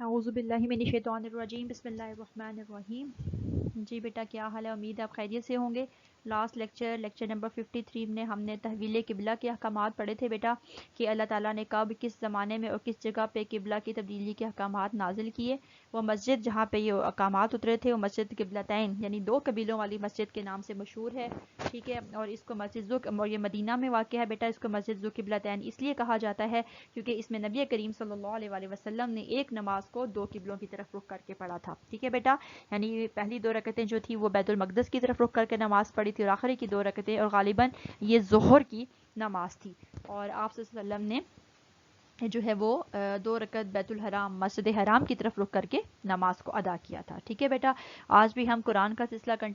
اعوذ باللہ من الشیطان الرجیم بسم اللہ الرحمن الرحیم۔ جی بیٹا کیا حال ہے؟ امید ہے آپ خیریت سے ہوں گے۔ لاسٹ لیکچر نمبر 53 میں ہم نے تحویل قبلہ کے احکامات پڑھے تھے بیٹا، کہ اللہ تعالیٰ نے کب کس زمانے میں اور کس جگہ پہ قبلہ کی تبدیلی کے احکامات نازل کیے۔ وہ مسجد جہاں پہ یہ احکامات اترے تھے وہ مسجد قبلتین یعنی دو قبیلوں والی مسجد کے نام سے مشہور ہے، ٹھیک ہے۔ اور اس کو مسجد اور یہ مدینہ میں واقع ہے بیٹا۔ اس کو مسجد ذو قبلتین اس لیے کہا جاتا ہے کیونکہ اس میں نبی کریم صلی اللہ علیہ وآلہ وسلم نے ایک نماز کو دو قبلوں کی طرف رخ کر کے پڑھا تھا، ٹھیک ہے بیٹا۔ یعنی پہلی دو رکعتیں جو تھی وہ بیت المقدس کی طرف رخ کر کے نماز پڑھی تھی، اور آخری کی دو رکعتیں اور غالباً یہ ظہر کی نماز تھی، اور آپ صلی اللہ علیہ وسلم نے جو ہے وہ دو رکعت بیت الحرام مسجد حرام کی طرف رخ کر کے نماز کو ادا کیا تھا، ٹھیک ہے بیٹا۔ آج بھی ہم قرآن کا سلسلہ کریں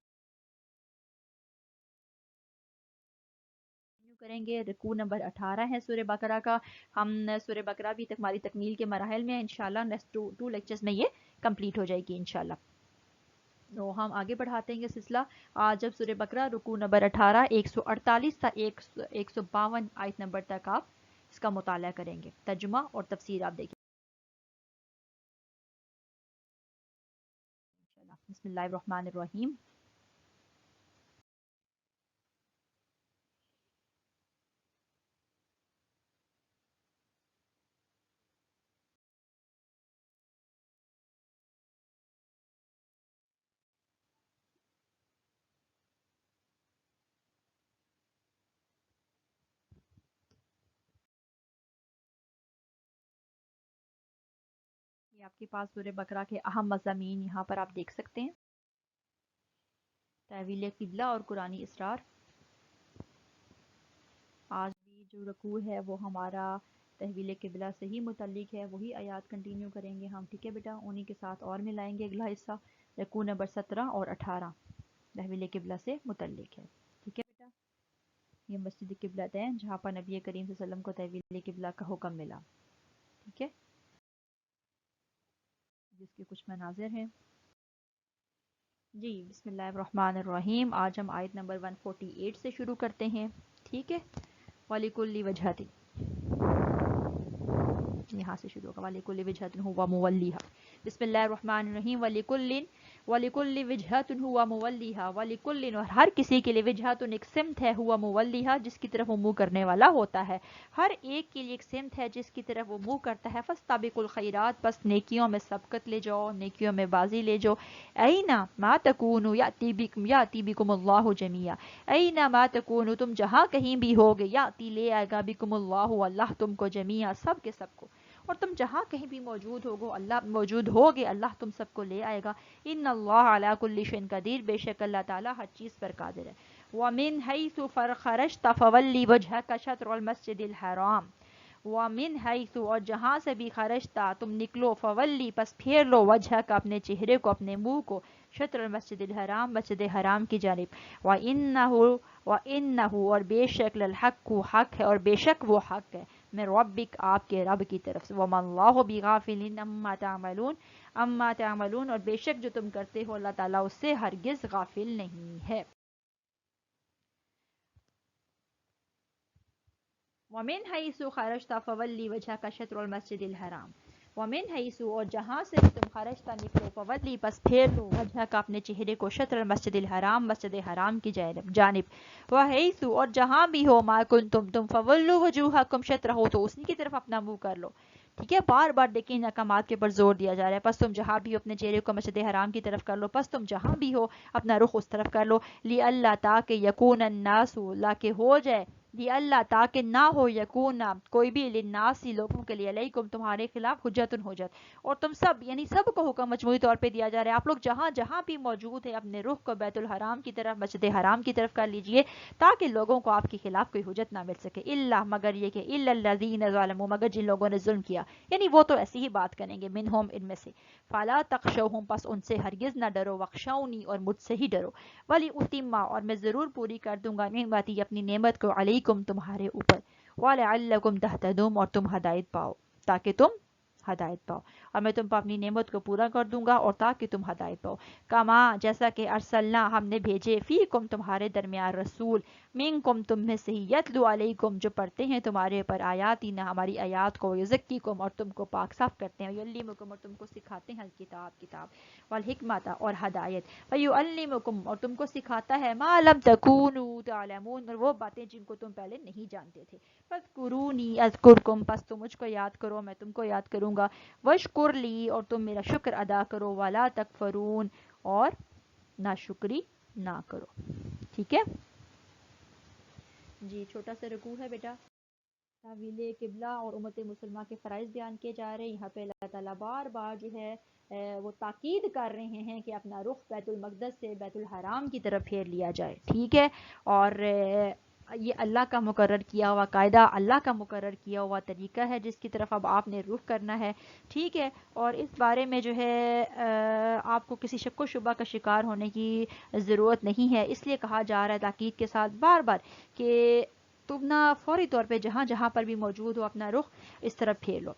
گے۔ رکوع نمبر 18 ہے سورہ بقرہ کا۔ ہم سورہ بقرہ بھی ہماری تکمیل کے مراحل میں ہیں، انشاءاللہ نیکسٹ ٹو لیکچرز میں یہ کمپلیٹ ہو جائے گی انشاءاللہ۔ تو ہم آگے بڑھاتے ہیں یہ سلسلہ۔ آج جب سورہ بقرہ رکوع نمبر 18 148 تا 152 آیت نمبر تک آپ اس کا مطالعہ کریں گے، ترجمہ اور تفسیر آپ دیکھیں انشاءاللہ۔ بسم اللہ الرحمن الرحیم۔ یہ آپ کے پاس سورہ بقرہ کے اہم مضامین یہاں پر آپ دیکھ سکتے ہیں، تحویل قبلہ اور قرآنی اسرار۔ آج بھی جو رکوع ہے وہ ہمارا تحویل قبلہ سے ہی متعلق ہے، وہی آیات کنٹینیو کریں گے ہم، ٹھیک ہے بیٹا۔ انہی کے ساتھ اور ملائیں گے اگلا حصہ، رکوع نمبر 17 اور 18 تحویل قبلہ سے متعلق ہے، ٹھیک ہے بیٹا۔ یہ مسجد قبلت ہے جہاں پر نبی کریم صلی اللہ علیہ وسلم کو تحویل قبلہ کا حکم ملا، ٹھیک ہے، جس کے کچھ مناظر ہیں۔ جی بسم اللہ الرحمن الرحیم۔ آج ہم آیت نمبر 148 سے شروع کرتے ہیں، ٹھیک ہے۔ وَلِكُلِّ وَجْهَةٍ، یہاں سے شروع ہوگا وَلِكُلِّ وِجْهَةٍ هُوَ مُوَلِّيهَا۔ بسم اللہ الرحمن الرحیم۔ وَلِكُلِّ وِجْهَةٍ هُوَ مُوَلِّيهَا، وَلِكُلٍّ اور ہر کسی کے لیے وجہتن ایک سمت ہے، ہوا موليها جس کی طرف وہ منہ کرنے والا ہوتا ہے، ہر ایک کے لیے ایک سمت ہے جس کی طرف وہ منہ کرتا ہے۔ فاستبقوا الخیرات، بس نیکیوں میں سبقت لے جاؤ، نیکیوں میں بازی لے جاؤ۔ اینا ما تکونوا یاتی بکم اللہ جمیعا، اینا ما تکونوا تم جہاں کہیں بھی ہوگے، یاتی لے آئے گا بکم اللہ اللہ تم کو جمیعا سب کے سب کو، اور تم جہاں کہیں بھی موجود ہوگے اللہ تم سب کو لے آئے گا۔ ان اللہ علی کل شیء قدیر، بے شک اللہ تعالیٰ ہر چیز پر قادر ہے۔ ومن حیث خرجت فولی وجہک شطر المسجد الحرام، ومن حیث اور جہاں سے بھی خرجتا تم نکلو، فولی پس پھیر لو، وجہک اپنے چہرے کو اپنے منہ کو، شطر المسجد الحرام مسجد حرام کی جانب، وَإِنَّهُ اور بے شک للحق حق ہے، اور بے شک وہ حق ہے، میں ربک آپ کے رب کی طرف سے، وَمَا اللَّهُ بِغَافِلٍ عَمَّا تَعْمَلُونَ اور بے شک جو تم کرتے ہو اللہ تعالیٰ اس سے ہرگز غافل نہیں ہے۔ وَمِنْ حَيْثُ خَرَجْتَ فَوَلِّ وَجْهَكَ شَطْرَ الْمَسْجِدِ الْحَرَامِ، وَمِنْ حَيْثُ اور جہاں سے تم خرجتا نکلو، فولی پس پھیر لو، وجہک اپنے چہرے کو، شطر المسجد الحرام مسجد حرام کی جانب، وحیث اور جہاں بھی ہو، ما کنتم تم، فولوا وجوہکم شطرہ تو اسی کی طرف اپنا منہ کر لو، ٹھیک ہے۔ بار بار دیکھیں ان احکامات کے پر زور دیا جا رہا ہے، پس تم جہاں بھی ہو اپنے چہرے کو مسجد حرام کی طرف کر لو، پس تم جہاں بھی ہو اپنا رخ اس طرف کر لو، لی اللہ تاکہ یکون الناس لاکہ ہو جائے، لی اللہ تاکہ نہ ہو، یکون کوئی بھی، للناس لوگوں کے لیے، علیکم تمہارے خلاف، حجتن حجت، اور تم سب یعنی سب کو حکم مجموعی طور پہ دیا جا رہا ہے، آپ لوگ جہاں جہاں بھی موجود ہیں اپنے رخ کو بیت الحرام کی طرف مسجد حرام کی طرف کر لیجئے، تاکہ لوگوں کو آپ کے خلاف کوئی حجت نہ مل سکے، الا مگر یہ کہ الا الذین ظلموا مگر جن لوگوں نے ظلم کیا، یعنی وہ تو ایسی ہی بات کریں گے، منہم ان میں سے، فلا تخشوہم پس ان سے ہرگز نہ ڈرو، وخشونی اور مجھ سے ہی ڈرو، ولی اتما اور میں ضرور پوری کر دوں گا، نعمتی اپنی نعمت کو، علیکم تمہارے اوپر، وَلَعَلَّكُمْ تَهْتَدُونَ اور تم ہدایت پاؤ، تاکہ تم ہدایت پاؤ، اور میں تم پر اپنی نعمت کو پورا کر دوں گا اور تاکہ تم ہدایت پاؤ، کما جیسا کہ ارسلنا ہم نے بھیجے، فیکم تمہارے درمیان، رسول منکم تم میں سے ہی، یتلو علیکم جو پڑھتے ہیں تمہارے پر آیاتنا ہماری آیات کو، یزکیکم اور تم کو پاک صاف کرتے ہیں، یعلمکم اور تم کو سکھاتے ہیں الکتاب کتاب، والحکمت اور ہدایت، ویعلمکم اور تم کو سکھاتا ہے ما لم تکونوا تعلمون اور وہ باتیں جن کو تم پہلے نہیں جانتے تھے، فاذکرونی اذکرکم پس تم مجھ کو یاد کرو میں تم کو یاد کروں گا، واشکر لی اور تم میرا شکر ادا کرو، ولا تکفرون اور ناشکری نہ کرو. ٹھیک ہے جی، چھوٹا سا رکوع ہے بیٹا. تعویل قبلہ اور امت مسلمہ کے فرائض بیان کیے جا رہے ہیں. یہاں پہ اللہ تعالیٰ بار بار جو ہے وہ تاکید کر رہے ہیں کہ اپنا رخ بیت المقدس سے بیت الحرام کی طرف پھیر لیا جائے. ٹھیک ہے، اور یہ اللہ کا مقرر کیا ہوا قاعدہ، اللہ کا مقرر کیا ہوا طریقہ ہے جس کی طرف اب آپ نے رخ کرنا ہے. ٹھیک ہے، اور اس بارے میں جو ہے آپ کو کسی شک و شبہ کا شکار ہونے کی ضرورت نہیں ہے. اس لیے کہا جا رہا ہے تاکید کے ساتھ بار بار کہ تم نہ فوری طور پہ جہاں جہاں پر بھی موجود ہو اپنا رخ اس طرف پھیر لو.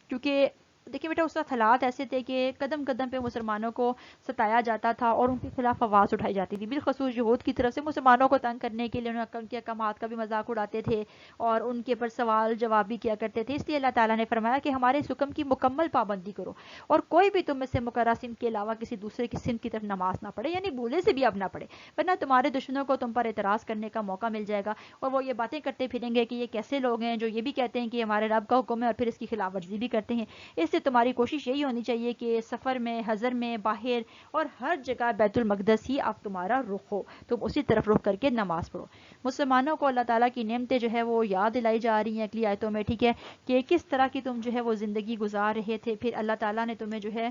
کیونکہ دیکھیں بیٹا اس وقت حالات ایسے تھے کہ قدم قدم پہ مسلمانوں کو ستایا جاتا تھا اور ان کے خلاف آواز اٹھائی جاتی تھی. بالخصوص یہود کی طرف سے مسلمانوں کو تنگ کرنے کے لیے ان کے احکامات کا بھی مذاق اڑاتے تھے اور ان کے پر سوال جواب بھی کیا کرتے تھے. اس لیے اللہ تعالیٰ نے فرمایا کہ ہمارے اس حکم کی مکمل پابندی کرو اور کوئی بھی تم میں سے مقررہ سمت کے علاوہ کسی دوسرے کی سمت کی طرف نماز نہ پڑھے، یعنی بھولے سے بھی اب نہ پڑھے، ورنہ تمہارے دشمنوں کو تم پر اعتراض کرنے کا موقع مل جائے گا اور وہ یہ باتیں کرتے پھریں گے کہ یہ کیسے لوگ ہیں جو یہ بھی کہتے ہیں کہ ہمارے رب کا حکم ہے اور پھر اس کی خلاف ورزی بھی کرتے ہیں. اس سے تمہاری کوشش یہی ہونی چاہیے کہ سفر میں، حضر میں، باہر اور ہر جگہ بیت المقدس ہی اب تمہارا رخ ہو، تم اسی طرف رخ کر کے نماز پڑھو. مسلمانوں کو اللہ تعالیٰ کی نعمتیں جو ہے وہ یاد دلائی جا رہی ہیں اگلی آیتوں میں. ٹھیک ہے، کہ کس طرح کی تم جو ہے وہ زندگی گزار رہے تھے، پھر اللہ تعالیٰ نے تمہیں جو ہے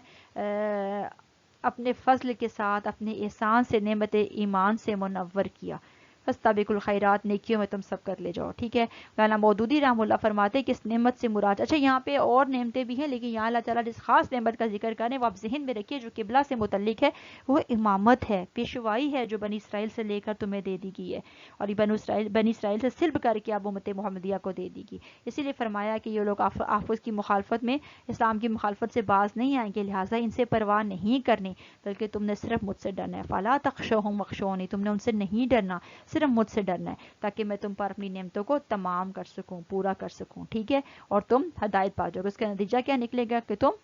اپنے فضل کے ساتھ اپنے احسان سے نعمت ایمان سے منور کیا. فاستبقوا الخیرات، نیکیوں میں تم سب کر لے جاؤ. ٹھیک ہے، مولانا مودودی رحمہ اللہ فرماتے کہ اس نعمت سے مراد، اچھا یہاں پہ اور نعمتیں بھی ہیں لیکن یہاں اللہ تعالیٰ جس خاص نعمت کا ذکر کریں وہ آپ ذہن میں رکھیے جو قبلہ سے متعلق ہے، وہ امامت ہے، پیشوائی ہے جو بنی اسرائیل سے لے کر تمہیں دے دی گئی ہے اور یہ بنی اسرائیل سے سلب کر کے اب امت محمدیہ کو دے دی گئی. اسی لیے فرمایا کہ یہ لوگ آفس کی مخالفت میں، اسلام کی مخالفت سے باز نہیں آئیں گے، لہٰذا ان سے پرواہ نہیں کرنی بلکہ تم نے صرف مجھ سے ڈرنا ہے. فلا تخشوہم واخشونی، تم نے ان سے نہیں ڈرنا، صرف مجھ سے ڈرنا ہے تاکہ میں تم پر اپنی نعمتوں کو تمام کر سکوں، پورا کر سکوں. ٹھیک ہے، اور تم ہدایت پا جاؤ گے. اس کا نتیجہ کیا نکلے گا کہ تم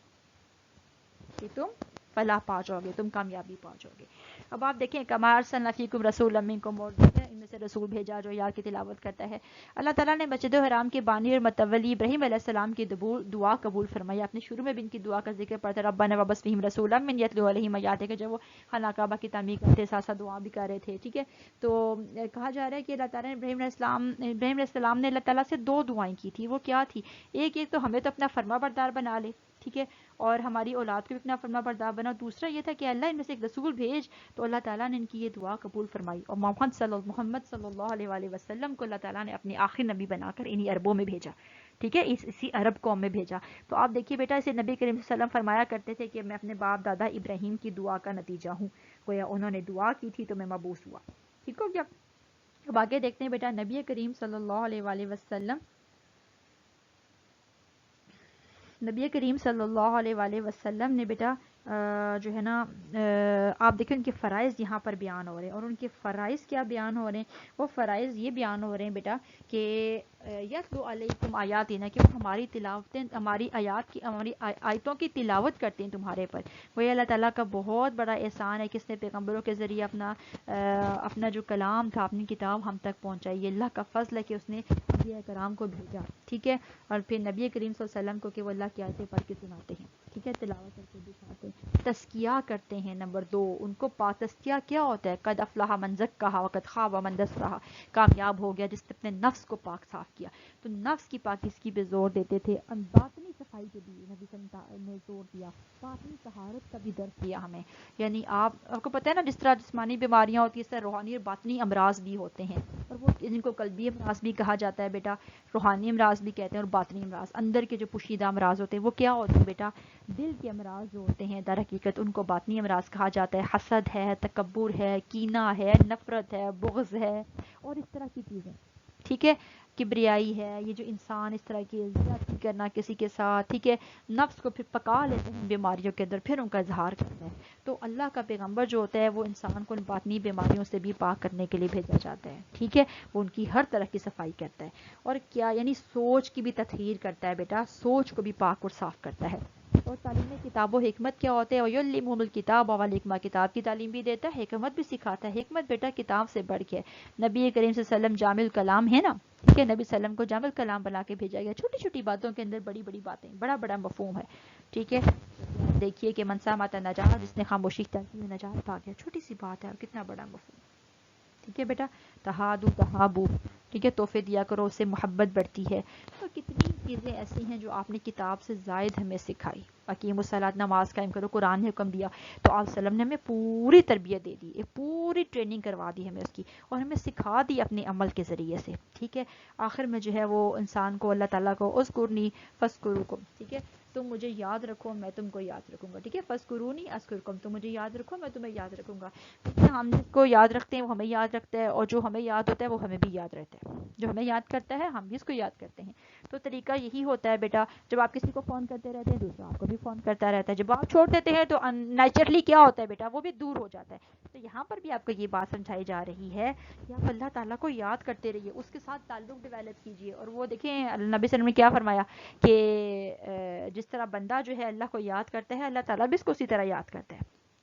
فلاح پا جاؤ گے، تم کامیابی پا جاؤ گے. اب آپ دیکھیں کما ارسلنا فیکم رسولا منکم، اور ان میں سے رسول بھیجا جو یاد کی تلاوت کرتا ہے. اللہ تعالیٰ نے مسجد الحرام کے بانی اور متولی ابراہیم علیہ السلام کی دعا قبول فرمائی. آپ نے شروع میں بھی ان کی دعا کا ذکر پڑھا، ربنا وابعث فیہم رسولا من یتلو علیہم آیاتک، کہ جب وہ خانہ کعبہ کی تعمیر کرتے ساتھ ساتھ دعا بھی کر رہے تھے. ٹھیک ہے، تو کہا جا رہا ہے کہ اللہ تعالیٰ نے ابراہیم علیہ السلام نے اللہ تعالیٰ سے 2 دعائیں کی تھی. وہ کیا تھی؟ ایک تو ہمیں تو اپنا فرما بردار بنا لے، ٹھیک ہے، اور ہماری اولاد کو بھی اپنا فرما بردار بنا. دوسرا یہ تھا کہ اللہ ان میں سے ایک رسول بھیج. تو اللہ تعالیٰ نے ان کی یہ دعا قبول فرمائی اور محمد صلی اللہ علیہ وآلہ وسلم کو اللہ تعالیٰ نے اپنی آخری نبی بنا کر انہی عربوں میں بھیجا. ٹھیک ہے، اسی عرب قوم میں بھیجا. تو آپ دیکھیے بیٹا، اسے نبی کریم صلی اللہ علیہ وسلم فرمایا کرتے تھے کہ میں اپنے باپ دادا ابراہیم کی دعا کا نتیجہ ہوں، گویا انہوں نے دعا کی تھی تو میں مبعوث ہوا. ٹھیک ہو گیا. اب آگے دیکھتے ہیں بیٹا، نبی کریم صلی اللہ علیہ وآلہ وسلم، نبی کریم صلی اللہ علیہ وآلہ وسلم نے بیٹا جو ہے نا آپ دیکھیں ان کے فرائض یہاں پر بیان ہو رہے ہیں. اور ان کے فرائض کیا بیان ہو رہے ہیں؟ وہ فرائض یہ بیان ہو رہے ہیں بیٹا کہ یتلو علیکم آیاتنا، کہ وہ ہماری تلاوتیں، ہماری آیات کی، ہماری آیتوں کی تلاوت کرتے ہیں تمہارے پر. وہ اللہ تعالیٰ کا بہت بڑا احسان ہے کہ اس نے پیغمبروں کے ذریعے اپنا جو کلام تھا، اپنی کتاب ہم تک پہنچائی. یہ اللہ کا فضل ہے کہ اس نے انبیاء کرام کو بھیجا. ٹھیک ہے، اور پھر نبی کریم صلی اللہ علیہ وسلم کو کہ وہ اللہ کی آیتیں پڑھ کے سناتے ہیں. ٹھیک ہے، تلاوت کر کے دکھاتے ہیں، تزکیہ کرتے ہیں. نمبر 2 ان کو تزکیہ کیا ہوتا ہے؟ قد افلح من زکاھا وقد خاب من دساھا، کامیاب ہو گیا جس نے اپنے نفس کو پاک صاف کیا. تو نفس کی پاکیزگی پہ زور دیتے تھے. باطنی صفائی پہ بھی نبی صلی اللہ علیہ وسلم نے زور دیا، باطنی طہارت کا بھی درس دیا ہمیں. یعنی آپ کو پتہ ہے نا، جس طرح جسمانی بیماریاں ہوتی ہیں اس طرح روحانی اور باطنی امراض بھی ہوتے ہیں، اور وہ جن کو قلبی امراض بھی کہا جاتا ہے بیٹا، روحانی امراض بھی کہتے ہیں اور باطنی امراض. اندر کے جو پوشیدہ امراض ہوتے ہیں وہ کیا ہوتے ہیں بیٹا؟ دل کے امراض جو ہوتے ہیں در حقیقت ان کو باطنی امراض کہا جاتا ہے. حسد ہے، تکبر ہے، کینہ ہے، نفرت ہے، بغض ہے اور اس طرح کی چیزیں. ٹھیک ہے، کبریائی ہے، یہ جو انسان اس طرح کی زیادتی کرنا کسی کے ساتھ، ٹھیک ہے، نفس کو پھر پکا لیتے ہیں بیماریوں کے اندر، پھر ان کا اظہار کرتے ہیں. تو اللہ کا پیغمبر جو ہوتا ہے وہ انسان کو ان باطنی بیماریوں سے بھی پاک کرنے کے لیے بھیجا جاتا ہے، ٹھیک ہے. وہ ان کی ہر طرح کی صفائی کرتا ہے. اور کیا یعنی سوچ کی بھی تطہیر کرتا ہے بیٹا، سوچ کو بھی پاک اور صاف کرتا ہے. اور تعلیم کتاب و حکمت کیا ہوتے ہیں؟ وَيُعَلِّمُهُمُ الْكِتَابَ وَالْحِکمَہ، کتاب کی تعلیم بھی دیتا ہے، حکمت بھی سکھاتا ہے. حکمت بیٹا کتاب سے بڑھ کے نبی کریم صلی اللہ علیہ وسلم جامع الکلام ہے نا، ٹھیک ہے، نبی صلی اللہ علیہ وسلم کو جامع الکلام بنا کے بھیجا گیا. چھوٹی چھوٹی باتوں کے اندر بڑی بڑی باتیں، بڑا بڑا مفہوم ہے، ٹھیک ہے. دیکھیے کہ منسا ماتا نجات، جس نے خاموشی اختیار کی نجات پا گیا. چھوٹی سی بات ہے اور کتنا بڑا مفہوم. ٹھیک ہے بیٹا، تہادو تہابو، ٹھیک ہے، تحفے دیا کرو، اس سے محبت بڑھتی ہے. تو کتنی چیزیں ایسی ہیں جو آپ نے کتاب سے زائد ہمیں سکھائی. اقیم الصلاۃ، نماز قائم کرو، قرآن نے حکم دیا تو آپ وسلم نے ہمیں پوری تربیت دے دی، ایک پوری ٹریننگ کروا دی ہمیں اس کی، اور ہمیں سکھا دی اپنے عمل کے ذریعے سے. ٹھیک ہے، آخر میں جو ہے وہ انسان کو اللہ تعالیٰ کو اذکرنی فاذکرکم، ٹھیک ہے، تم مجھے یاد رکھو میں تم کو یاد رکھوں گا. ٹھیک ہے، فاذکرونی اذکرکم، تم مجھے یاد رکھو میں تمہیں یاد رکھوں گا. ہم جس کو یاد رکھتے ہیں وہ ہمیں یاد رکھتا ہے، اور جو ہمیں یاد ہوتا ہے وہ ہمیں بھی یاد رہتا ہے. جو ہمیں یاد کرتا ہے ہم بھی اس کو یاد کرتے ہیں. تو طریقہ یہی ہوتا ہے بیٹا، جب آپ کسی کو فون کرتے رہتے ہیں دوسرا آپ کو بھی فون کرتا رہتا ہے. جب آپ چھوڑ دیتے ہیں تو نیچرلی کیا ہوتا ہے بیٹا، وہ بھی دور ہو جاتا ہے. تو یہاں پر بھی آپ کو یہ بات سمجھائی جا رہی ہے کہ آپ اللہ تعالیٰ کو یاد کرتے رہیے، اس کے ساتھ تعلق ڈیولپ کیجیے. اور وہ دیکھیں نبی صلی اللہ علیہ وسلم نے کیا فرمایا کہ جس طرح بندہ جو ہے اللہ کو یاد کرتا ہے، اللہ تعالیٰ بھی اس کو اسی طرح یاد کرتا ہے.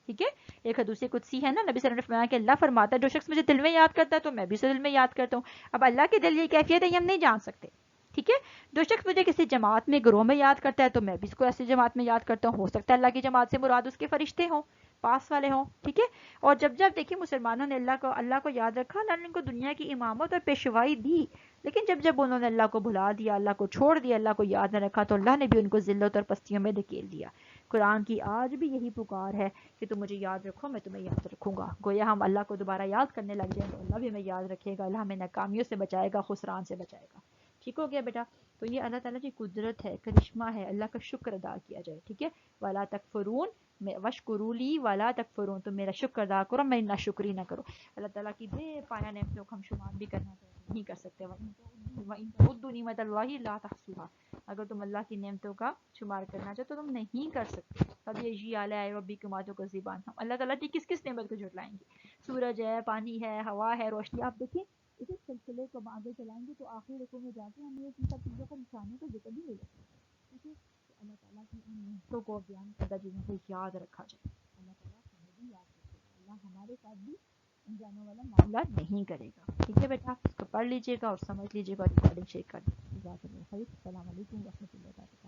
ٹھیک ہے، ایک حدیث قدسی ہے نا، نبی صلی اللہ علیہ وسلم نے فرمایا کہ اللہ فرماتا ہے جو شخص مجھے دل میں یاد کرتا ہے تو میں بھی اسے دل میں یاد کرتا ہوں. اب اللہ کے دل یہ کیفیت ہے یہ ہم نہیں جان سکتے. ٹھیک ہے، جو شخص مجھے کسی جماعت میں گروہ میں یاد کرتا ہے تو میں بھی اس کو ایسی جماعت میں یاد کرتا ہوں. ہو سکتا ہے اللہ کی جماعت سے مراد اس کے فرشتے ہوں، پاس والے ہوں. ٹھیک ہے، اور جب جب دیکھیے مسلمانوں نے اللہ کو یاد رکھا، اللہ نے ان کو دنیا کی امامت اور پیشوائی دی. لیکن جب جب انہوں نے اللہ کو بھلا دیا، اللہ کو چھوڑ دیا، اللہ کو یاد نہ رکھا، تو اللہ نے بھی ان کو ذلت اور پستیوں میں دھکیل دیا. قرآن کی آج بھی یہی پکار ہے کہ تم مجھے یاد رکھو میں تمہیں یاد رکھوں گا. گویا ہم اللہ کو دوبارہ یاد کرنے لگ جائیں تو اللہ بھی ہمیں یاد رکھے گا، اللہ ہمیں ناکامیوں سے بچائے گا، خسران سے بچائے گا. ٹھیک ہو گیا بیٹا. تو یہ اللہ تعالیٰ کی قدرت ہے، کرشمہ ہے، اللہ کا شکر ادا کیا جائے. ٹھیک ہے، وَلَا تَكْفُرُونَ وَاشْكُرُوا لِي وَلَا تَكْفُرُونَ، تم میرا شکر ادا کرو میری ناشکری نہ کرو. اللہ تعالیٰ کی بے پایا نعمتوں کو ہم شمار بھی کرنا چاہتے نہیں کر سکتے. وَإِن تَعُدُّوا نِعْمَتَ اللَّهِ لَا تُحْصُوهَا، اگر تم اللہ کی نعمتوں کا شمار کرنا چاہو تو تم نہیں کر سکتے. فَبِأَيِّ آلَاءِ رَبِّكُمَا تُكَذِّبَانِ، ہم اللہ تعالیٰ کی کس کس نعمت کو جھٹلائیں گے؟ سورج ہے، پانی ہے، ہوا ہے، روشنی. آپ دیکھیں اسی سلسلے کو آگے چلائیں گے تو آخری رکوع میں جا کے ہمیں ان سب چیزوں کا نشانوں کا ذکر بھی ملے گا. ٹھیک ہے، تو اللہ تعالیٰ کی ان نعمتوں کو بیان کردہ چیزوں کو یاد رکھا جائے. اللہ تعالیٰ ہمیں بھی یاد رکھے گا، اللہ ہمارے ساتھ بھی انجانوں والا معاملہ نہیں کرے گا. ٹھیک ہے بیٹا، اس کو پڑھ لیجیے گا اور سمجھ لیجیے گا، ریکارڈنگ شیئر کر دیجیے گا. السلام علیکم و رحمۃ اللہ وبرکاتہ.